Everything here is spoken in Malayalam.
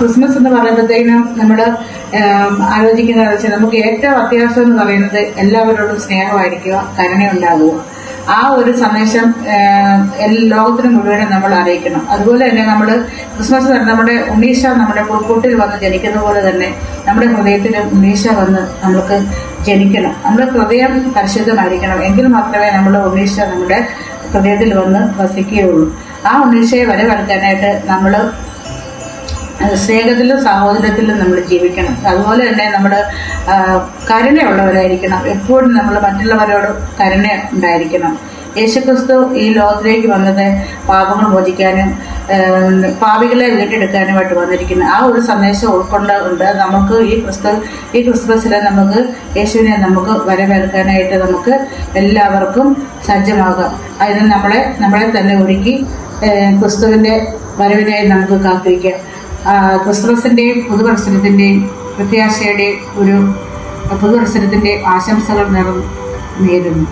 ക്രിസ്മസ് എന്ന് പറയുമ്പോഴത്തേനും നമ്മൾ ആലോചിക്കുന്നത് വെച്ചാൽ നമുക്ക് ഏറ്റവും അത്യാവശ്യം എന്ന് പറയുന്നത് എല്ലാവരോടും സ്നേഹമായിരിക്കുക, കരുണയുണ്ടാകുക. ആ ഒരു സന്ദേശം ലോകത്തിന് മുഴുവനും നമ്മൾ അറിയിക്കണം. അതുപോലെ തന്നെ നമ്മൾ ക്രിസ്മസ് നമ്മുടെ ഉണ്ണീശ നമ്മുടെ പുൽക്കൂട്ടിൽ വന്ന് ജനിക്കുന്ന പോലെ തന്നെ നമ്മുടെ ഹൃദയത്തിൽ ഉണ്ണീശ വന്ന് നമുക്ക് ജനിക്കണം. നമ്മുടെ ഹൃദയം പരിശുദ്ധമായിരിക്കണം. എങ്കിൽ മാത്രമേ നമ്മുടെ ഉണ്ണീശ നമ്മുടെ ഹൃദയത്തിൽ വന്ന് വസിക്കുകയുള്ളൂ. ആ ഉണ്ണീശയെ വരവേൽക്കാനായിട്ട് നമ്മൾ സ്നേഹത്തിലും സഹോദരത്തിലും നമ്മൾ ജീവിക്കണം. അതുപോലെ തന്നെ നമ്മൾ കരുണയുള്ളവരായിരിക്കണം. എപ്പോഴും നമ്മൾ മറ്റുള്ളവരോട് കരുണ ഉണ്ടായിരിക്കണം. യേശുക്രിസ്തു ഈ ലോകത്തിലേക്ക് വന്നത് പാപങ്ങൾ മോചിക്കാനും പാപികളെ വീണ്ടെടുക്കാനുമായിട്ട് വന്നിരിക്കുന്നു. ആ ഒരു സന്ദേശം ഉൾക്കൊണ്ടുകൊണ്ട് നമുക്ക് ഈ ക്രിസ്മസിൽ നമുക്ക് യേശുവിനെ നമുക്ക് വരവേൽക്കാനായിട്ട് നമുക്ക് എല്ലാവർക്കും സജ്ജമാകാം. അതിന് നമ്മളെ തന്നെ ഒരുക്കി ക്രിസ്തുവിൻ്റെ വരവിനായി നമുക്ക് കാത്തിരിക്കാം. ക്രിസ്മസിൻ്റെയും പുതുവത്സരത്തിൻ്റെയും പ്രത്യാശയുടെയും ഒരു പുതുവത്സരത്തിൻ്റെ ആശംസകൾ നേരുന്നു.